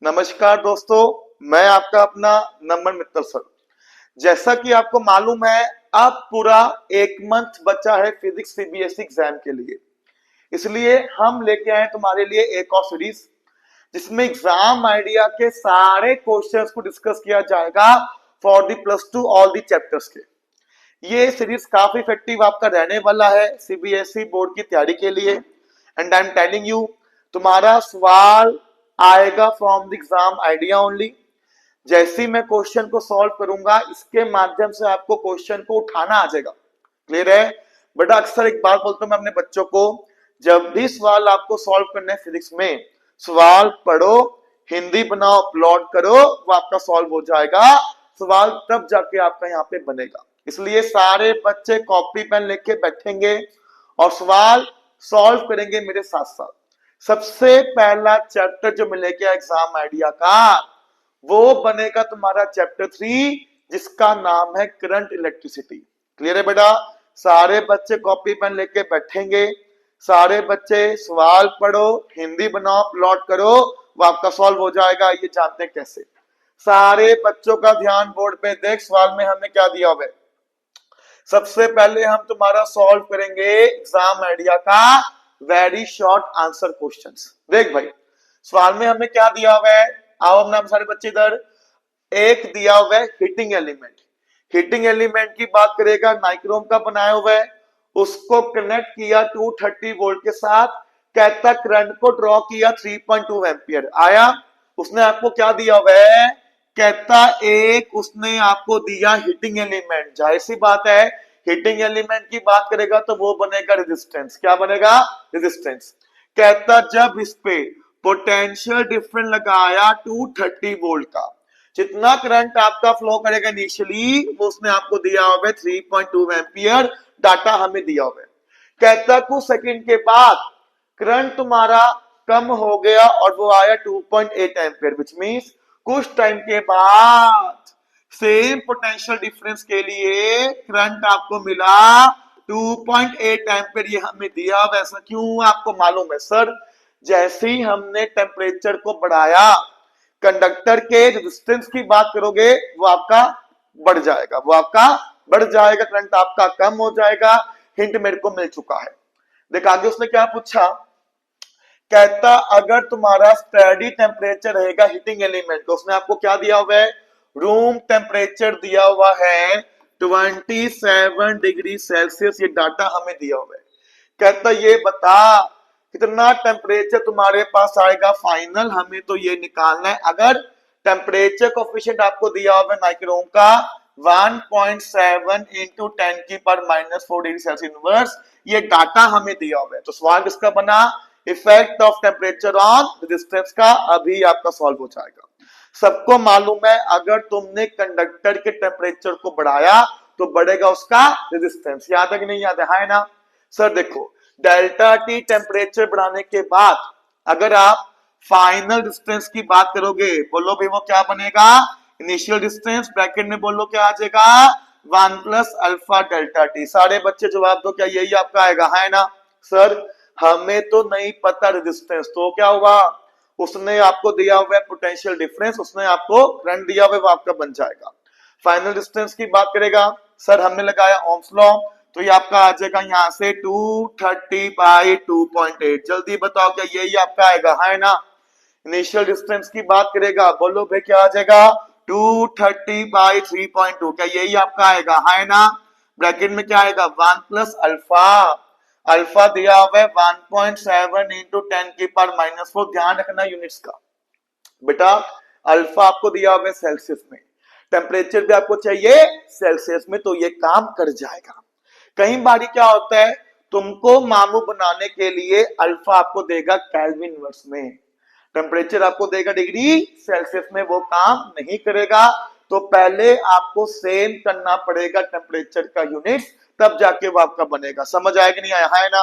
नमस्कार दोस्तों, मैं आपका अपना नमन मित्तल सर। जैसा कि आपको मालूम है, अब पूरा एक मंथ बचा है फिजिक्स सीबीएसई एग्जाम के लिए। इसलिए हम लेके आए तुम्हारे लिए एक और सीरीज जिसमें एग्जाम आइडिया के सारे क्वेश्चंस को डिस्कस किया जाएगा for the +2 all the chapters के। ये सीरीज काफी इफेक्टिव आपका रहने वाला है सीबीएसई बोर्ड की तैयारी के लिए। And I am telling you, तुम्हारा सवाल आएगा from the exam idea only. जैसे ही मैं क्वेश्चन को सॉल्व करूंगा, इसके माध्यम से आपको क्वेश्चन को उठाना आ जाएगा। क्लियर है बेटा? अक्सर एक बात बोलता हूं मैं अपने बच्चों को, जब भी सवाल आपको सॉल्व करना है फिजिक्स में, सवाल पढ़ो, हिंदी बनाओ, प्लॉट करो, वो आपका सॉल्व हो जाएगा। सवाल तब जाके आपका यहाँ पे बनेगा। इसलिए सारे बच्चे कॉपी पेन लेके बैठेंगे और सवाल सॉल्व करेंगे मेरे साथ साथ। सबसे पहला चैप्टर जो मिलेगा एग्जाम आइडिया का, वो बनेगा तुम्हारा चैप्टर 3, जिसका नाम है करंट इलेक्ट्रिसिटी। क्लियर है बेटा? सारे बच्चे कॉपी पेन लेके बैठेंगे, सारे बच्चे सवाल पढ़ो, हिंदी बनाओ, प्लॉट करो, वो आपका सॉल्व हो जाएगा। ये जानते हैं कैसे? सारे बच्चों का ध्यान बोर्ड पे देख, सवाल में हमें क्या दिया हुआ है। सबसे पहले हम तुम्हारा सॉल्व करेंगे एग्जाम आइडिया का वेरी शॉर्ट आंसर क्वेश्चंस। देख भाई, सवाल में हमें क्या दिया हुआ है, आओ अपना सारे बच्चे इधर। एक दिया हुआ है हीटिंग एलिमेंट। हीटिंग एलिमेंट की बात करेगा, नाइक्रोम का बनाया हुआ है, उसको कनेक्ट किया 230 वोल्ट के साथ, कहता करंट को ड्रॉ किया 3.2 एम्पियर आया। उसने आपको क्या दिया हुआ है, कहता एक उसने आपको दिया हीटिंग एलिमेंट। जाहिर सी बात है, हीटिंग एलिमेंट की बात करेगा तो वो बनेगा रेजिस्टेंस। क्या बनेगा? रेजिस्टेंस। कहता जब इस पे पोटेंशियल डिफरेंस लगाया 230 वोल्ट का, जितना करंट आपका फ्लो करेगा इनिशियली, वो उसने आपको दिया हुआ है 3.2 एम्पियर। डाटा हमें दिया हुआ है। कहता कुछ सेकंड के बाद करंट तुम्हारा कम हो गया और वो आया 2.8 एम्पियर, विच मींस कुछ टाइम के बाद सेम पोटेंशियल डिफरेंस के लिए करंट आपको मिला 2.8 एम्पियर। ये हमें दिया। वैसा क्यों आपको मालूम है सर? जैसे ही हमने टेम्परेचर को बढ़ाया, कंडक्टर के रेजिस्टेंस की बात करोगे, वो आपका बढ़ जाएगा, वो आपका बढ़ जाएगा, करंट आपका कम हो जाएगा। हिंट मेरे को मिल चुका है। देख आगे उसने क्या पूछा, कहता अगर तुम्हारा स्टडी टेम्परेचर रहेगा हीटिंग एलिमेंट, तो उसने आपको क्या दिया हुआ है, रूम टेम्परेचर दिया हुआ है 27 डिग्री सेल्सियस। ये डाटा हमें दिया हुआ है। कहता ये बता कितना टेम्परेचर तुम्हारे पास आएगा फाइनल, हमें तो ये निकालना है। अगर टेम्परेचर कोफिशिएंट आपको दिया हुआ है नाइक्रोम का 1.7 इंटू 10 की पर -4 डिग्री सेल्सियस इनवर्स, ये डाटा हमें दिया हुआ है। तो सवाल किसका बना, effect of temperature on resistance का। अभी आपका सॉल्व हो जाएगा। सबको मालूम है, अगर तुमने कंडक्टर के टेम्परेचर को बढ़ाया तो बढ़ेगा उसका रेजिस्टेंस। याद है कि नहीं याद है ना सर? देखो, डेल्टा टी टेम्परेचर बढ़ाने के बाद अगर आप फाइनल डिस्टेंस की बात करोगे, बोलो भाई वो क्या बनेगा, इनिशियल डिस्टेंस ब्रैकेट में बोलो क्या आ जाएगा, 1 प्लस अल्फा डेल्टा टी। सारे बच्चे जवाब दो, क्या यही आपका आएगा, है ना सर? हमें तो नहीं पता रेजिस्टेंस, तो क्या हुआ, उसने आपको दिया हुआ है पोटेंशियल डिफरेंस, उसने आपको करंट दिया हुआ है, वो आपका बन जाएगा। फाइनल डिस्टेंस की बात करेगा, सर हमने लगाया ओम्स लॉ, तो ये आपका आ जाएगा यहां से 230 बाई 2.8। जल्दी बताओ क्या यही आपका आएगा, है ना? इनिशियल डिस्टेंस की बात करेगा, बोलो भाई क्या आ जाएगा, 230 बाई 3.2। क्या यही आपका आएगा, है ना? ब्रैकेट में क्या आएगा, 1 प्लस अल्फा। अल्फा दिया हुआ है 1.7 इंटू 10 की पावर -4। ध्यान रखना यूनिट्स का बेटा। अल्फा आपको दिया हुआ है सेल्सियस में, टेम्परेचर भी आपको चाहिए सेल्सियस में, तो ये काम कर जाएगा। कई बार क्या होता है, तुमको मामू बनाने के लिए अल्फा आपको देगा केल्विन इनवर्स में, टेम्परेचर आपको देगा डिग्री सेल्सियस में, वो काम नहीं करेगा। तो पहले आपको सेम करना पड़ेगा टेम्परेचर का यूनिट, तब जाके वो आपका बनेगा। समझ आया कि नहीं आया, है ना?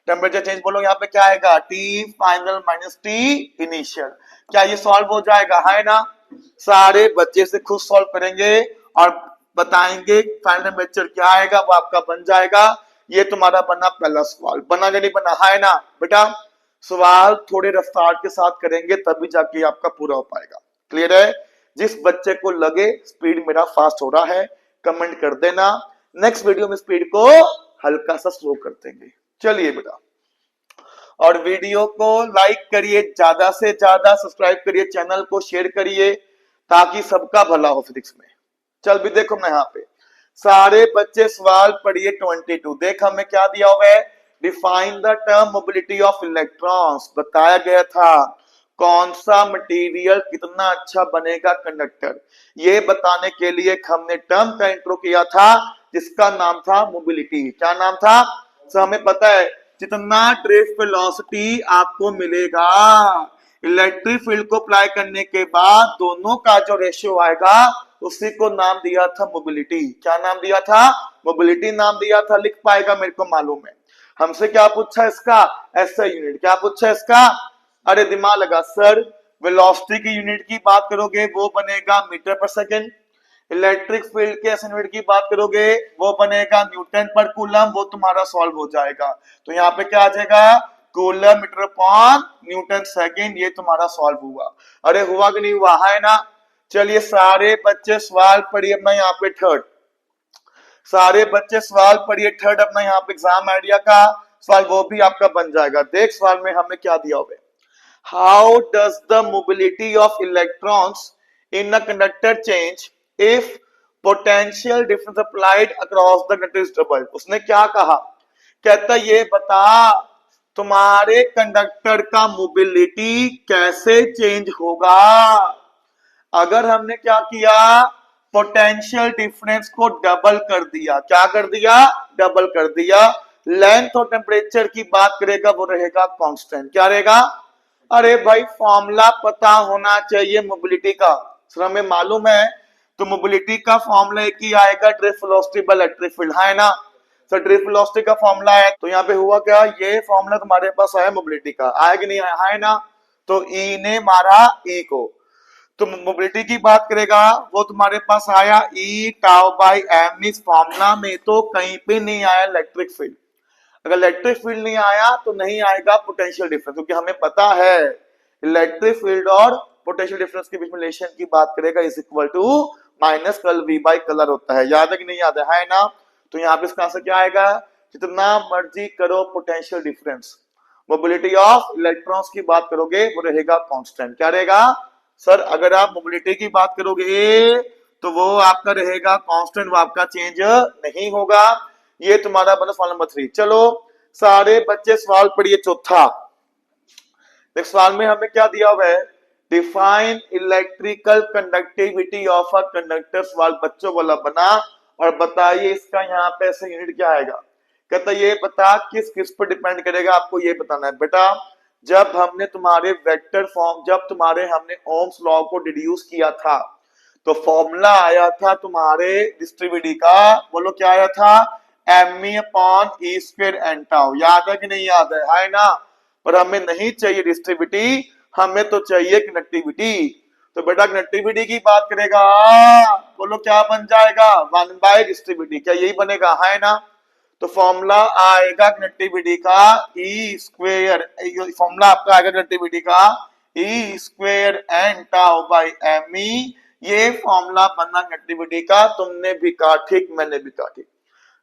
टेम्परेचर चेंज बोलो, यहाँ पे क्या आएगा, T final minus T initial. क्या ये सॉल्व हो जाएगा, है ना? सारे बच्चे से खुद सॉल्व करेंगे और बताएंगे फाइनल टेम्परेचर क्या आएगा, वो आपका बन जाएगा। ये तुम्हारा बना पहला सवाल। बना या नहीं बना, है ना बेटा? सवाल थोड़े रफ्तार के साथ करेंगे तभी जाके आपका पूरा हो पाएगा। क्लियर है? जिस बच्चे को लगे स्पीड मेरा फास्ट हो रहा है कमेंट कर देना, नेक्स्ट वीडियो में स्पीड को हल्का सा स्लो कर देंगे। चलिए बेटा, और वीडियो को लाइक करिए, ज्यादा से ज्यादा सब्सक्राइब करिए, चैनल को शेयर करिए ताकि सबका भला हो फिजिक्स में। चल भी देखो मैं यहाँ पे सारे बच्चे सवाल पढ़िए 22। देख हमें क्या दिया हुआ है, define the term mobility of electrons. बताया गया था कौन सा मटेरियल कितना अच्छा बनेगा कंडक्टर, ये बताने के लिए हमने टर्म का इंट्रो किया था जिसका नाम था मोबिलिटी। क्या नाम था? तो हमें पता है जितना ड्रिफ्ट वेलोसिटी आपको मिलेगा इलेक्ट्रिक फील्ड को अप्लाई करने के बाद दोनों का जो रेशियो आएगा उसी को नाम दिया था मोबिलिटी। क्या नाम दिया था? मोबिलिटी नाम दिया था। लिख पाएगा मेरे को मालूम है। हमसे क्या पूछा इसका? SI unit. क्या पूछा इसका? अरे दिमाग लगा सर, वेलोसिटी की यूनिट की बात करोगे वो बनेगा मीटर पर सेकेंड, इलेक्ट्रिक फील्ड के एसआई यूनिट की बात करोगे वो बनेगा न्यूटन पर कूलम, वो तुम्हारा सॉल्व हो जाएगा। तो यहाँ पे क्या आ जाएगा? Coulomb metre upon newton second, ये तुम्हारा सॉल्व हुआ। अरे हुआ कि नहीं हुआ? है ना? चलिए सारे बच्चे सवाल पढ़िए अपना यहाँ पे थर्ड, सारे बच्चे सवाल पढ़िए थर्ड अपना यहाँ पे एग्जाम आइडिया का सवाल, वो भी आपका बन जाएगा। देख सवाल में हमें क्या दिया हुआ है, how does the mobility of electrons in a conductor change if potential difference applied across the conductor is double. उसने क्या कहा? कहता ये बता तुम्हारे कंडक्टर का मोबिलिटी कैसे चेंज होगा अगर हमने क्या किया, पोटेंशियल डिफरेंस को डबल कर दिया। क्या कर दिया? डबल कर दिया। लेंथ और टेम्परेचर की बात करेगा वो रहेगा कांस्टेंट। क्या रहेगा? अरे भाई फॉर्मूला पता होना चाहिए मोबिलिटी का। सर हमें मालूम है तो मोबिलिटी का फॉर्मूला एक ही आएगा, drift velocity by electric field, है ना? सर ड्रिफ्ट वेलोसिटी का फॉर्मूला है तो यहाँ पे हुआ क्या, ये फॉर्मूला तुम्हारे पास आया मोबिलिटी का, आया कि नहीं आया? है ना? तो ई ने मारा ई को, तो मोबिलिटी की बात करेगा वो तुम्हारे पास आया ई टाउ बाई एम। इस फॉर्मूला में तो कहीं पे नहीं आया इलेक्ट्रिक फील्ड। अगर इलेक्ट्रिक फील्ड नहीं आया तो नहीं आएगा पोटेंशियल डिफरेंस, क्योंकि हमें पता है इलेक्ट्रिक फील्ड और पोटेंशियल डिफरेंस के बीच में रिलेशन की बात करेगा is equal to minus curl V by colour होता है। याद है कि नहीं याद है ना? तो यहाँ पे इसका आंसर क्या आएगा, जितना मर्जी करो potential difference, mobility of electrons की बात करोगे वो रहेगा कांस्टेंट। क्या रहेगा सर? अगर आप मोबिलिटी की बात करोगे तो वो आपका रहेगा कांस्टेंट, वो आपका चेंज नहीं होगा। ये तुम्हारा बना सवाल नंबर 3। चलो सारे बच्चे सवाल पढ़िए चौथा। नेक्स्ट सवाल में हमें क्या दिया हुआ है, define electrical conductivity of a conductor. सवाल बच्चों वाला बना और बताइए इसका यहाँ पे ऐसे यूनिट क्या आएगा। कहता ये बता किस किस पर डिपेंड करेगा, आपको ये बताना है बेटा। जब हमने तुम्हारे वेक्टर फॉर्म, जब तुम्हारे हमने ओम्स लॉ को डिड्यूस किया था तो फॉर्मूला आया था तुम्हारे डिस्ट्रीब्यूटी का, बोलो क्या आया था, M upon E square N tau. याद है कि नहीं याद है ना? पर हमें नहीं चाहिए डिस्ट्रीब्यूटी, हमें तो चाहिए कनेक्टिविटी। तो बेटा कनेक्टिविटी की बात करेगा बोलो क्या बन जाएगा, 1 बाय डिस्ट्रीब्यूटी। क्या यही बनेगा? है ना? तो फॉर्मूला आएगा कनेक्टिविटी का ई स्क्वेयर, फॉर्मूला आपका आएगा कनेक्टिविटी का e square n tau by m e. ये फॉर्मूला बना कनेक्टिविटी का, तुमने भी कहा ठीक, मैंने भी कहा ठीक।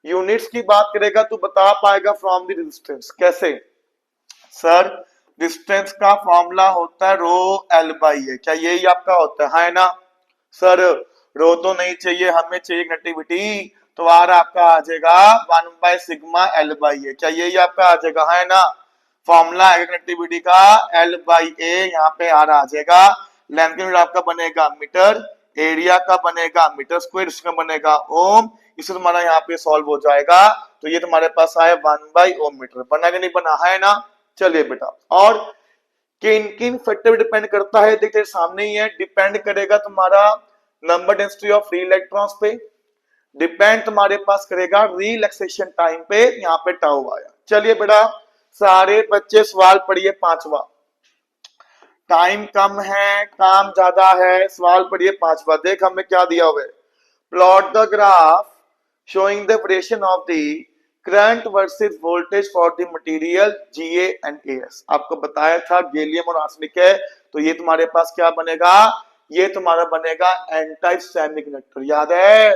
यूनिट्स की बात करेगा तो बता पाएगा फ्रॉम द रेजिस्टेंस। कैसे सर? डिस्टेंस का फॉर्मूला होता है रो एल बाई ए। क्या यही आपका होता है ना? सर रो तो नहीं चाहिए, हमें चाहिए कनेक्टिविटी, तो आर आपका आ जाएगा 1 बाय सिग्मा एल बाई ए। क्या यही आपका आ जाएगा? है ना? फॉर्मूला है कनेक्टिविटी का एल बाई ए, यहाँ पे आर आ जाएगा। लेंथ यूनिट आपका बनेगा मीटर, एरिया का बनेगा मीटर स्क्वायर, इसका बनेगा ओम। इसे तुम्हारा यहाँ पे सॉल्व हो जाएगा। तो ये तुम्हारे पास आया 1 बाई ओम मीटर। बना कि नहीं बना? है ना? चलिए बेटा, और किन किन फैक्टर पे डिपेंड करता है देख तेरे सामने ही है। डिपेंड करेगा तुम्हारा number density of free electrons पे, डिपेंड तुम्हारे पास करेगा रिलैक्सेशन टाइम पे, यहाँ पे टाउ आया। चलिए बेटा सारे बच्चे सवाल पढ़िए पांचवा। टाइम कम है काम ज्यादा है, सवाल पढ़िए पांचवा। देख हमें क्या दिया हुआ है, plot the graph showing the variation of the current versus voltage for the material GA and as. आपको बताया था गैलियम और आर्सेनिक है, तो ये तुम्हारे पास क्या बनेगा, ये तुम्हारा बनेगा एन टाइप सेमीकंडक्टर। याद है,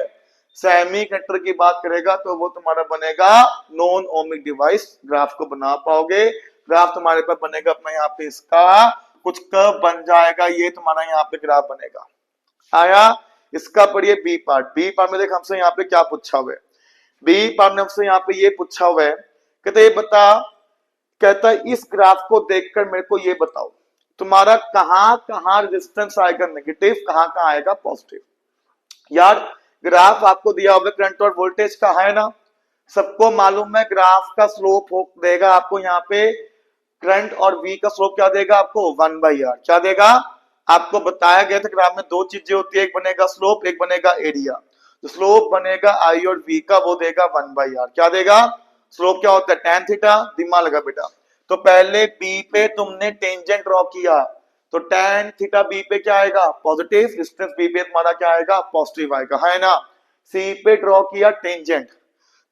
सेमीकंडक्टर की बात करेगा तो वो तुम्हारा बनेगा नॉन ओमिक डिवाइस। ग्राफ को बना पाओगे, ग्राफ तुम्हारे पास बनेगा अपना यहाँ पे इसका कुछ कर्व बन जाएगा, ये तुम्हारा यहाँ पे ग्राफ बनेगा। आया, इसका पढ़िए बी पार्ट। बी पार्ट में देख हमसे यहाँ पे क्या पूछा हुआ है, बी पार्ट में हमसे यहाँ पे ये पूछा हुआ है, कहते ये बता, कहता है इस ग्राफ को देखकर मेरे को ये बताओ तुम्हारा कहां कहां रेजिस्टेंस आएगा नेगेटिव, कहां कहां आएगा पॉजिटिव। यार ग्राफ आपको दिया होगा करंट और वोल्टेज का, है ना, सबको मालूम है ग्राफ का स्लोप देगा आपको यहाँ पे, करंट और वी का स्लोप क्या देगा आपको 1/r। क्या देगा, आपको बताया गया था ग्राफ में दो चीजें होती है, एक बनेगा स्लोप, एक बनेगा एरिया। जो स्लोप बनेगा आई और वी का वो देगा 1/r। क्या देगा, स्लोप क्या होता है tan थीटा, दिमाग लगा बेटा। तो पहले बी पे तुमने टेंजेंट ड्रॉ किया, तो tan थीटा बी पे क्या आएगा पॉजिटिव, डिस्टेंस बी पे तुम्हारा क्या आएगा पॉजिटिव आएगा, है ना। सी पे ड्रॉ किया टेंजेंट,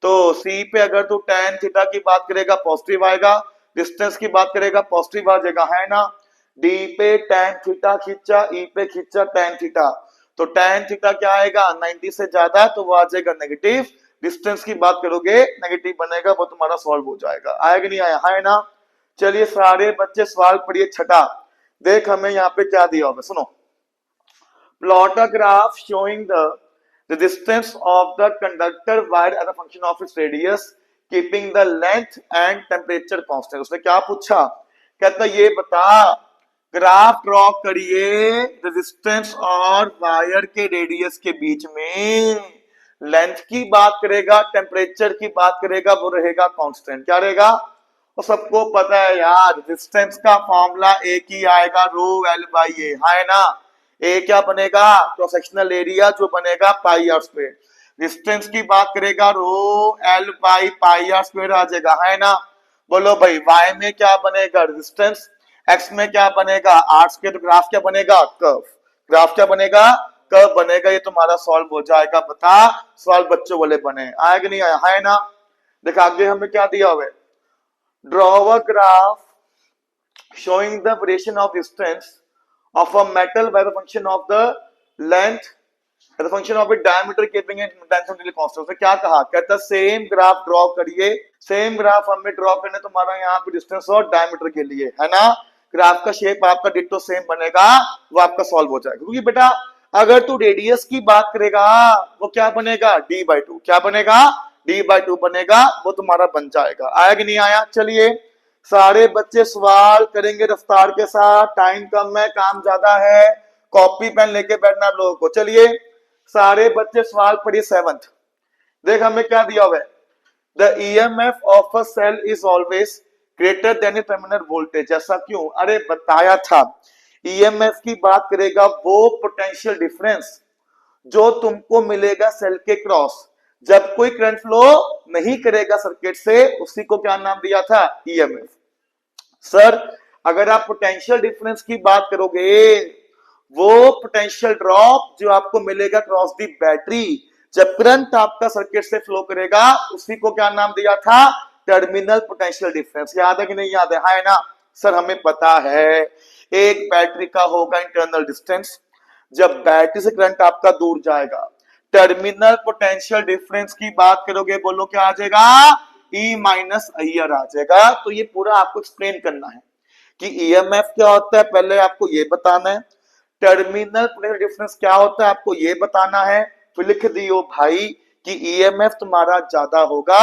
तो सी पे अगर तू tan थीटा की बात करेगा पॉजिटिव आएगा, डिस्टेंस की बात करेगा पॉजिटिव आ जाएगा, है ना। डी पे tan थीटा खींचा, ई पे खींचा tan थीटा, तो tan थीटा क्या आएगा 90 से ज्यादा, तो वो आ जाएगा नेगेटिव। डिस्टेंस की बात करोगे नेगेटिव बनेगा, वो तुम्हारा सॉल्व हो जाएगा। आएगा नहीं आया, है ना। चलिए सारे बच्चे सवाल पढ़िए छठा। देख हमें यहाँ पे क्या दिया होगा, सुनो। Plot a graph showing the distance of the conductor wire as a function of its radius keeping the length and temperature constant. उसने क्या पूछा, कहता ये बता ग्राफ ड्रॉ करिए रेजिस्टेंस और वायर के रेडियस के बीच में, लेंथ की बात करेगा, टेम्परेचर की बात करेगा, वो रहेगा कांस्टेंट। क्या रहेगा, वो सबको पता है यार, रेजिस्टेंस का फॉर्मूला एक ही आएगा रो एल बाई ए, है ना। ए क्या बनेगा क्रॉस सेक्शनल एरिया, जो बनेगा पाई आर स्क्वायर। डिस्टेंस की बात करेगा rho L by pi r square आ जाएगा, है ना। बोलो भाई वाई में क्या बनेगा रेजिस्टेंस, एक्स में क्या बनेगा आर स्क्वायर, तो ग्राफ क्या बनेगा कर्व, ग्राफ क्या बनेगा कर्व बनेगा। ये तुम्हारा सॉल्व हो जाएगा। बता सवाल बच्चों वाले बने, आएगा नहीं आया, है ना। देखा आगे हमें क्या दिया हुआ है, draw a graph showing the variation of distance of a metal by the function of the length as a function of its diameter keeping it dimension really constant। क्या कहा, कहता सेम ग्राफ ड्रॉ करिए, same graph हमें draw करने तुम्हारा यहाँ पे distance और डायमीटर के लिए, है ना। ग्राफ का शेप आपका डिट्टो सेम बनेगा, वो आपका सॉल्व हो जाएगा। क्योंकि बेटा अगर तू रेडियस की बात करेगा वो क्या बनेगा d/2, क्या बनेगा d/2 बनेगा, वो तुम्हारा बन जाएगा। आया कि नहीं आया। चलिए सारे बच्चे सवाल करेंगे रफ्तार के साथ, टाइम कम है काम ज्यादा है, कॉपी पेन लेके बैठना लोगों को। चलिए सारे बच्चे सवाल पढ़िए सेवंथ। देख हमें क्या दिया हुआ है, the EMF of a cell is always greater than terminal voltage. ऐसा क्यों, अरे बताया था ईएमएफ की बात करेगा वो पोटेंशियल डिफरेंस जो तुमको मिलेगा सेल के क्रॉस जब कोई करंट फ्लो नहीं करेगा सर्किट से, उसी को क्या नाम दिया था ईएमएफ। सर अगर आप पोटेंशियल डिफरेंस की बात करोगे, वो पोटेंशियल ड्रॉप जो आपको मिलेगा क्रॉस दी बैटरी जब करंट आपका सर्किट से फ्लो करेगा, उसी को क्या नाम दिया था टर्मिनल पोटेंशियल डिफरेंस। याद है कि नहीं याद है ना। सर हमें पता है एक बैटरी का होगा इंटरनल डिस्टेंस, जब बैटरी से करंट आपका दूर जाएगा टर्मिनल पोटेंशियल डिफरेंस की बात करोगे, बोलो क्या आ जाएगा E माइनस IR आ जाएगा। तो ये पूरा आपको एक्सप्लेन करना है कि ईएमएफ क्या होता है, पहले आपको ये बताना है, टर्मिनल पोटेंशियल डिफरेंस क्या होता है आपको ये बताना है, फिर लिख दियो भाई कि ईएमएफ तुम्हारा ज्यादा होगा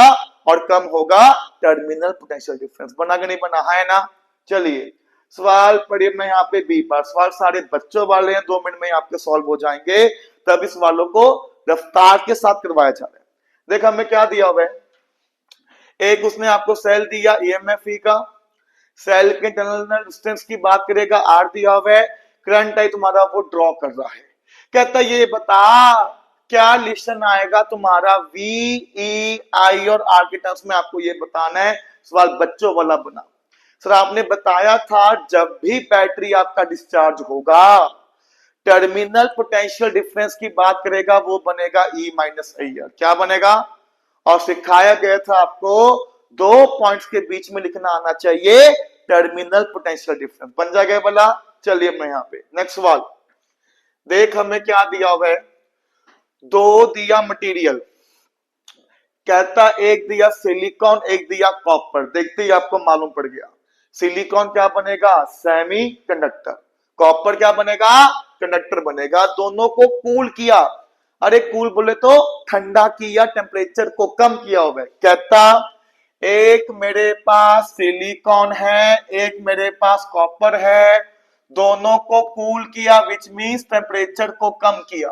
और कम होगा टर्मिनल पोटेंशियल डिफरेंस। बना कि नहीं बना, है ना। चलिए सवाल पढ़िए, मैं यहाँ पे बी पर सवाल सारे बच्चों वाले हैं, 2 मिनट में आपके सॉल्व हो जाएंगे। तब इस सवालों को रफ्तार के साथ करवाया जा रहा है। देखा हमें क्या दिया हुआ है, एक उसने आपको सेल दिया ईएमएफ का, सेल के इंटरनल डिस्टेंस की बात करेगा आर दिया हुआ है, करंट है तुम्हारा वो ड्रॉ कर रहा है। कहता ये बता क्या लिशन आएगा तुम्हारा वी ई आई और आर के टर्म्स में, आपको ये बताना है। सवाल बच्चों वाला बना। सर आपने बताया था जब भी बैटरी आपका डिस्चार्ज होगा टर्मिनल पोटेंशियल डिफरेंस की बात करेगा वो बनेगा E माइनस IR। क्या बनेगा, और सिखाया गया था आपको दो पॉइंट्स के बीच में लिखना आना चाहिए टर्मिनल पोटेंशियल डिफरेंस। बन जाएगा बोला। चलिए मैं यहाँ पे नेक्स्ट सवाल देख, हमें क्या दिया हुआ है, दो दिया मटेरियल, कहता एक दिया सिलिकॉन एक दिया कॉपर। देखते ही आपको मालूम पड़ गया सिलिकॉन क्या बनेगा, सेमी कंडक्टर, कॉपर क्या बनेगा, कंडक्टर बनेगा। दोनों को कूल किया, अरे कूल बोले तो ठंडा किया, टेम्परेचर को कम किया हुआ। कहता एक मेरे पास सिलिकॉन है एक मेरे पास कॉपर है, दोनों को कूल किया विच मींस टेम्परेचर को कम किया।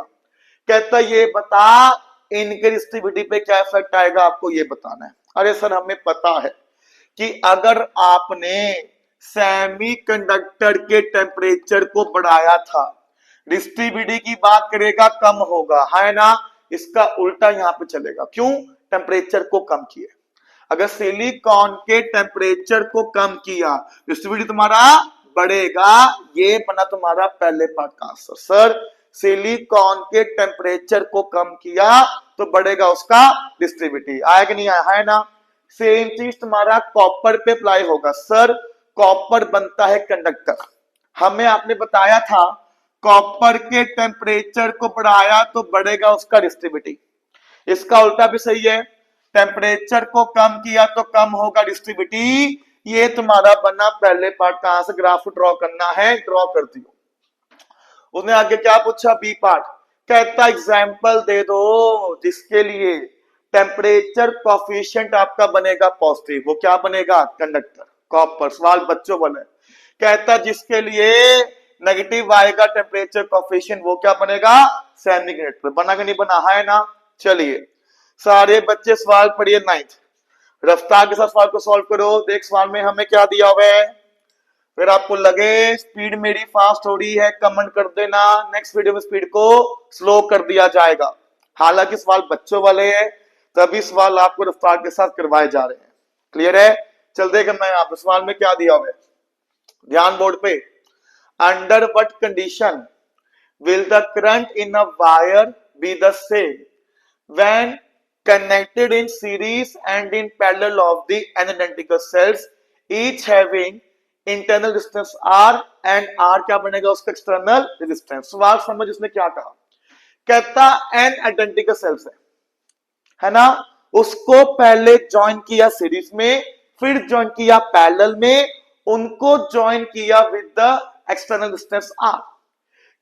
कहता ये बता इनके रेजिस्टिविटी पे क्या इफेक्ट आएगा, आपको ये बताना है। अरे सर हमें पता है कि अगर आपने सेमीकंडक्टर के टेम्परेचर को बढ़ाया था, रेजिस्टिविटी की बात करेगा कम होगा, है ना। इसका उल्टा यहां पे चलेगा, क्यों, टेम्परेचर को कम किए। अगर सिलिकॉन के टेम्परेचर को कम किया, रेजिस्टिविटी तुम्हारा बढ़ेगा। ये बना तुम्हारा पहले पार्ट का आंसर। सर सिलिकॉन के टेम्परेचर को कम किया तो बढ़ेगा उसका रेजिस्टिविटी। आया कि नहीं आया, है ना। सेम चीज तुम्हारा कॉपर पे अप्लाई होगा। सर कॉपर बनता है कंडक्टर, हमें आपने बताया था कॉपर के टेम्परेचर को बढ़ाया तो बढ़ेगा उसका रेजिस्टिविटी। इसका उल्टा भी सही है, टेम्परेचर को कम किया तो कम होगा रेजिस्टिविटी। ये तुम्हारा बना पहले पार्ट का आंसर। ग्राफ ड्रॉ करना है, ड्रॉ कर दियो। उसने आगे क्या पूछा, बी पार्ट, कहता एग्जाम्पल दे दो जिसके लिए टेम्परेचर कोफिशिएंट आपका बनेगा पॉजिटिव। वो क्या बनेगा, कंडक्टर, कॉपर। सवाल बच्चों वाला, कहता जिसके लिए नेगेटिव आएगा टेम्परेचर कोफिशिएंट वो क्या बनेगा, सेमीकंडक्टर। बना कि नहीं बना, है ना। चलिए सारे बच्चे सवाल पढ़िए 9th, रफ्तार के साथ सवाल को सॉल्व करो। देख सवाल में हमें क्या दिया हुआ है, फिर आपको लगे स्पीड मेरी फास्ट हो रही है कमेंट कर देना, नेक्स्ट वीडियो में स्पीड को स्लो कर दिया जाएगा। हालांकि सवाल बच्चों वाले हैं तभी सवाल आपको रफ्तार के साथ करवाए जा रहे हैं। क्लियर है। चल देखना यहाँ पे सवाल में क्या दिया हुआ है, ध्यान बोर्ड पे। Under what condition will the current in a wire be the same when connected in series and in parallel of the identical cells each having internal resistance R and R क्या बनेगा उसका external resistance। सवाल समझ इसने क्या कहा, कहता n identical cells है ना, उसको पहले ज्वाइन किया सीरीज में फिर ज्वाइन किया पैरेलल में, उनको ज्वाइन किया with the external resistance R।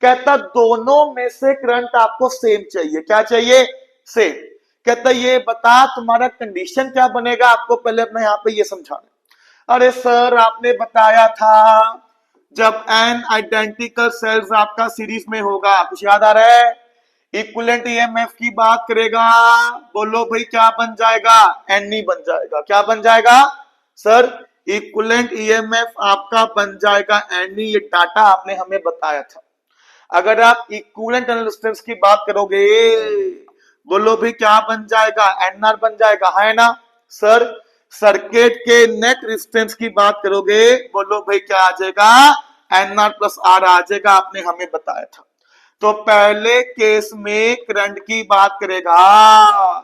कहता दोनों में से करंट आपको सेम चाहिए, क्या चाहिए, सेम। कहता ये बता तुम्हारा कंडीशन क्या बनेगा, आपको पहले अपना यहां पे ये समझाना। अरे सर आपने बताया था जब n आइडेंटिकल सेल्स आपका सीरीज में होगा, कुछ याद आ रहा है, इक्विवेलेंट ईएमएफ की बात करेगा, बोलो भाई क्या बन जाएगा, N बन जाएगा। क्या बन जाएगा सर, इक्विवेलेंट ईएमएफ आपका बन जाएगा N। ये डाटा आपने हमें बताया था। अगर आप इक्विवेलेंट रेजिस्टेंस की बात करोगे बोलो भी क्या बन जाएगा, एनआर बन जाएगा, है ना। सर सर्किट के नेट रेजिस्टेंस की बात करोगे बोलो भाई क्या आ जाएगा, एनआर प्लस आर आ जाएगा, आपने हमें बताया था। तो पहले केस में करंट की बात करेगा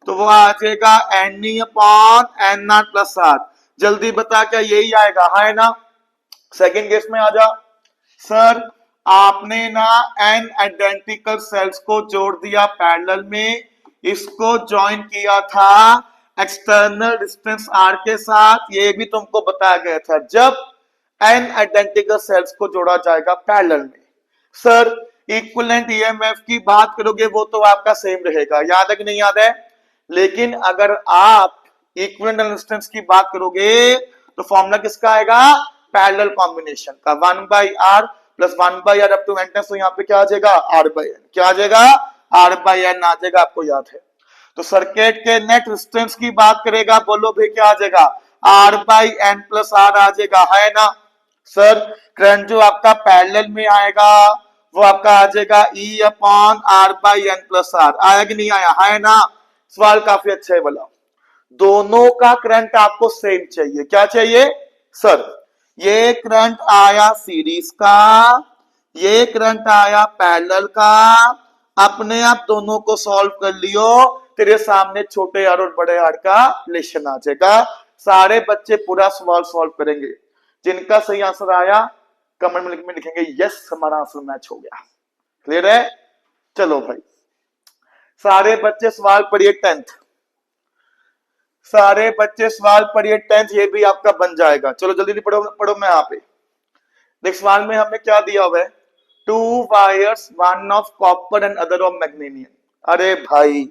तो वो आ जाएगा N upon NR plus R. जल्दी बता क्या यही आएगा, है ना। सेकेंड केस में आ जा। सर आपने ना n आइडेंटिकल सेल्स को जोड़ दिया पैरेलल में, इसको ज्वाइन किया था एक्सटर्नल रेजिस्टेंस R के साथ। ये भी तुमको बताया गया था जब n आइडेंटिकल सेल्स को जोड़ा जाएगा पैरेलल में। सर इक्विवेलेंट ईएमएफ की बात करोगे वो तो आपका सेम रहेगा, याद है कि नहीं याद है। लेकिन अगर आप इक्विवेलेंट रेजिस्टेंस की बात करोगे तो फॉर्मूला किसका आएगा, पैरेलल कॉम्बिनेशन का, 1/R plus 1/R up to n। तो यहाँ पे क्या आ जाएगा, R/n। क्या आ जाएगा, R/n आ जाएगा, आपको याद है। तो सर्किट के नेट रेजिस्टेंस की बात करेगा बोलो भाई क्या आ जाएगा, R/n प्लस R आ जाएगा, है ना। सर करंट जो आपका पैरेलल में आएगा वो आपका आ जाएगा E upon R/n plus R। आया कि नहीं आया, है ना। सवाल काफी अच्छा है बोला। दोनों का करंट आपको सेम चाहिए, क्या चाहिए सर, ये करंट आया सीरीज का, ये करंट आया पैरेलल का, अपने आप दोनों को सॉल्व कर लियो, तेरे सामने छोटे आर और बड़े आर का रिलेशन आ जाएगा। सारे बच्चे पूरा सवाल सॉल्व करेंगे। जिनका सही आंसर आया कमेंट में लिखेंगे यस हमारा आंसर मैच हो गया। क्लियर है? चलो भाई सारे बच्चे सवाल पढ़िए 10th। सारे बच्चे सवाल पढ़िए 10th, ये भी आपका बन जाएगा। चलो जल्दी पढ़ो पढ़ो। मैं यहाँ पे देख सवाल में हमें क्या दिया हुआ है, 2 wires, one of copper and other of magnesium. अरे भाई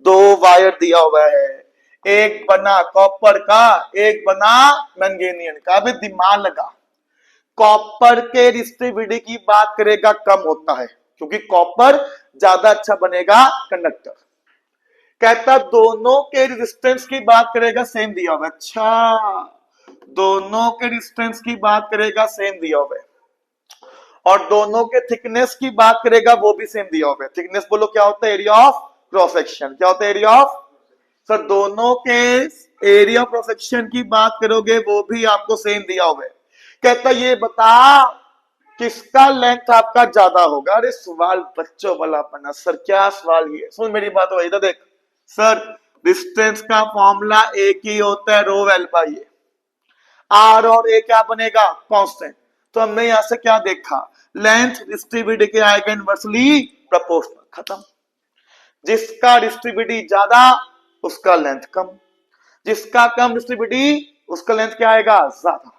2 वायर दिया हुआ है, एक बना कॉपर का एक बना मैग्नीशियम का। अभी दिमाग लगा, कॉपर के रिसिस्टिविटी की बात करेगा कम होता है क्योंकि कॉपर ज्यादा अच्छा बनेगा कंडक्टर। कहता दोनों के रेजिस्टेंस की बात करेगा सेम दिया हुआ है। अच्छा दोनों के रेजिस्टेंस की बात करेगा सेम दिया हुआ है और दोनों के थिकनेस की बात करेगा वो भी सेम दिया हुआ है। थिकनेस बोलो क्या होता है, एरिया ऑफ क्रॉस सेक्शन। क्या होता है एरिया ऑफ, सर दोनों के एरिया ऑफ क्रॉस सेक्शन की बात करोगे वो भी आपको सेम दिया हुआ है। कहता ये बता किसका लेंथ आपका ज्यादा होगा। अरे सवाल बच्चों वाला बना सर, क्या सवाल ये, सुन मेरी बात हो इधर देख सर, डिस्टेंस का फॉर्मूला एक ही होता है rho L by A. R और ए क्या बनेगा कांस्टेंट। तो हमने यहां से क्या देखा, लेंथ डिस्ट्रीब्यूटी के आएगा इनवर्सली प्रोपोर्शनल, खत्म। जिसका डिस्ट्रीब्यूटी ज्यादा उसका लेंथ कम, जिसका कम डिस्ट्रीब्यूटी उसका लेंथ क्या आएगा ज्यादा।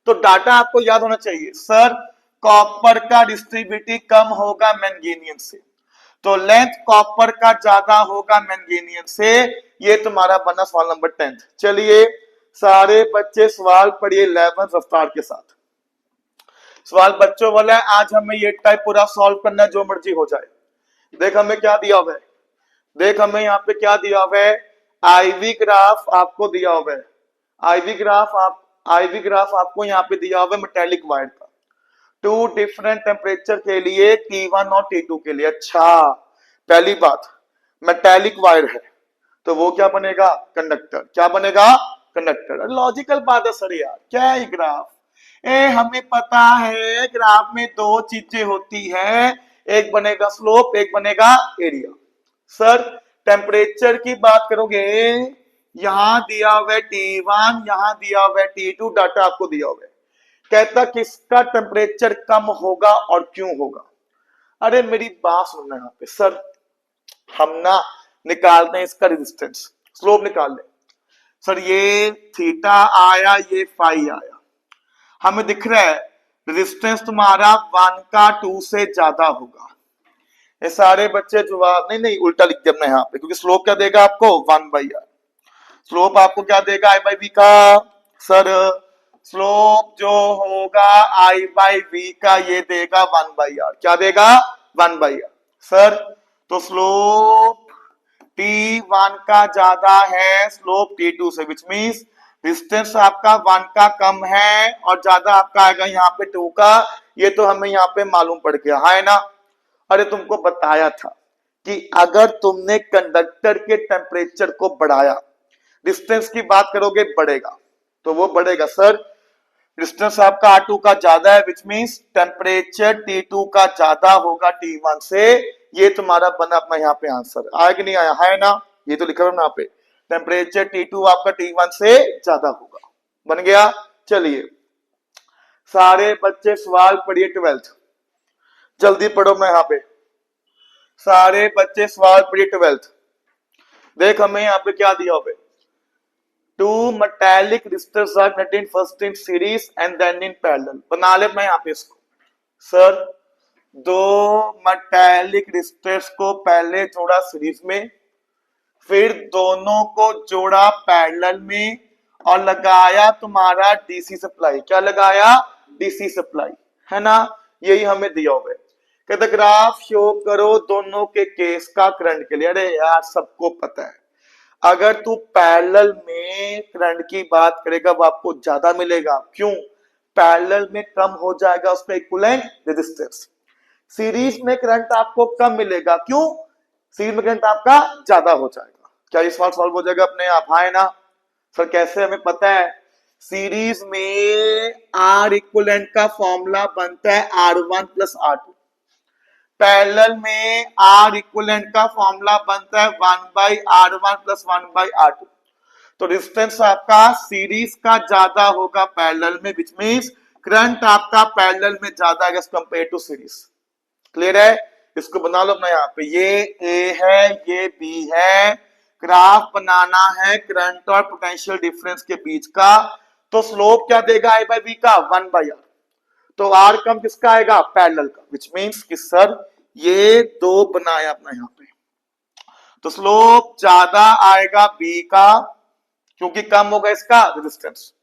तो डाटा आपको याद होना चाहिए, सर कॉपर का डिस्ट्रीब्यूटी कम होगा मैग्नीशियम से, तो लेंथ कॉपर का ज्यादा होगा मैग्नीशियम से। ये तुम्हारा बना सवाल नंबर 10th। चलिए सारे बच्चे सवाल पढ़िए 11th रफ्तार के साथ। सवाल बच्चों वाला है, आज हमें ये टाइप पूरा सॉल्व करना है जो मर्जी हो जाए। देख हमें क्या दिया हुआ है, देख हमें यहाँ पे क्या दिया हुआ है, आईवी ग्राफ आपको दिया हुआ है। आईवी ग्राफ आपको यहाँ पे दिया हुआ है मेटेलिक वायर का, 2 डिफरेंट टेम्परेचर के लिए T1 और T2 के लिए। अच्छा पहली बात मेटेलिक वायर है तो वो क्या बनेगा कंडक्टर, क्या बनेगा कंडक्टर। लॉजिकल बात है सर यार, क्या है ग्राफ, हमें पता है ग्राफ में 2 चीजें होती है, एक बनेगा स्लोप एक बनेगा एरिया। सर टेम्परेचर की बात करोगे, यहां दिया हुआ है T1 यहां दिया हुआ है T2, डाटा आपको दिया हुआ है। कहता किसका टेम्परेचर कम होगा और क्यों होगा। अरे मेरी बात सुनना यहाँ पे सर, हम ना निकालते हैं इसका रेजिस्टेंस, स्लोप निकाल ले। सर ये थीटा आया ये फाई आया, हमें दिख रहा है रेजिस्टेंस तुम्हारा 1 का 2 से ज्यादा होगा। ये सारे बच्चे जवाब नहीं उल्टा लिख दिया यहाँ पे, क्योंकि स्लोप क्या देगा आपको 1 बाई आर। स्लोप आपको क्या देगा आई बाई वी का, सर स्लोप जो होगा आई बाई वी का ये देगा 1 बाई आर। क्या देगा 1 बाई आर सर। तो स्लोप T1 का ज्यादा है स्लोप T2 से, विच मीन्स डिस्टेंस आपका 1 का कम है और ज्यादा आपका आएगा यहाँ पे 2 का। ये तो हमें यहाँ पे मालूम पड़ गया है ना। अरे तुमको बताया था कि अगर तुमने कंडक्टर के टेम्परेचर को बढ़ाया, डिस्टेंस की बात करोगे बढ़ेगा, तो वो बढ़ेगा सर। डिस्टेंस आपका R2 का ज्यादा है विच मीन्स टेम्परेचर T2 का ज्यादा होगा T1 से। ये तुम्हारा बना अपना यहाँ पे आंसर, आया कि नहीं आया, है ना। ये तो लिखा है ना यहाँ पे, टेम्परेचर T2 आपका T1 से ज्यादा होगा, बन गया। चलिए सारे बच्चे सवाल पढ़िए 12th, जल्दी पढ़ो। मैं यहाँ पे सारे बच्चे सवाल पढ़िए 12th। देख हमें यहाँ पे क्या दिया हुआ है, 2 metallic resistors are connected first in series and then in parallel। बना ले मैं यहाँ पे इसको, सर 2 metallic resistors को पहले जोड़ा सीरीज में, फिर दोनों को जोड़ा पैरेलल में और लगाया तुम्हारा डीसी सप्लाई। क्या लगाया डीसी सप्लाई, है ना। यही हमें दिया हुआ है। कहते ग्राफ शो करो दोनों के केस का करंट के लिए। अरे यार सबको पता है अगर तू पैरेलल में करंट की बात करेगा वो आपको ज्यादा मिलेगा, क्यों, पैरेलल में कम हो जाएगा उसका इक्विवेलेंट रेजिस्टेंस। सीरीज में करंट आपको कम मिलेगा, क्यों, सीरीज में करंट आपका ज्यादा हो जाएगा। क्या ये सवाल सॉल्व हो जाएगा अपने आप, हाँ है ना। सर कैसे, हमें पता है सीरीज में आर इक्विवेलेंट का फॉर्मूला बनता है R1 प्लस R2, पैरेलल में आर इक्विवेलेंट का फॉर्मूला बनता है 1/r1 प्लस 1/r2। तो डिस्टेंस आपका सीरीज का ज्यादा होगा पैरेलल में, विच मींस करंट आपका पैरेलल में ज्यादा है as compare to series. Clear है? इसको बना लो अपना यहाँ पे, ये ए है, ये बी है, ग्राफ बनाना है करंट और पोटेंशियल डिफरेंस के बीच का। तो स्लोप क्या देगा आई बाई बी का? 1/r। तो आर कम किसका आएगा? पैरेलल का, विच मींस कि सर ये दो बनाया अपना यहाँ पे, तो स्लोप ज्यादा आएगा बी का क्योंकि कम होगा इसका रेजिस्टेंस,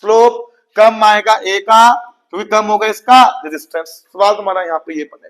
स्लोप कम आएगा ए का क्योंकि कम होगा इसका रेजिस्टेंस। सवाल तुम्हारा यहाँ पे ये बनेगा।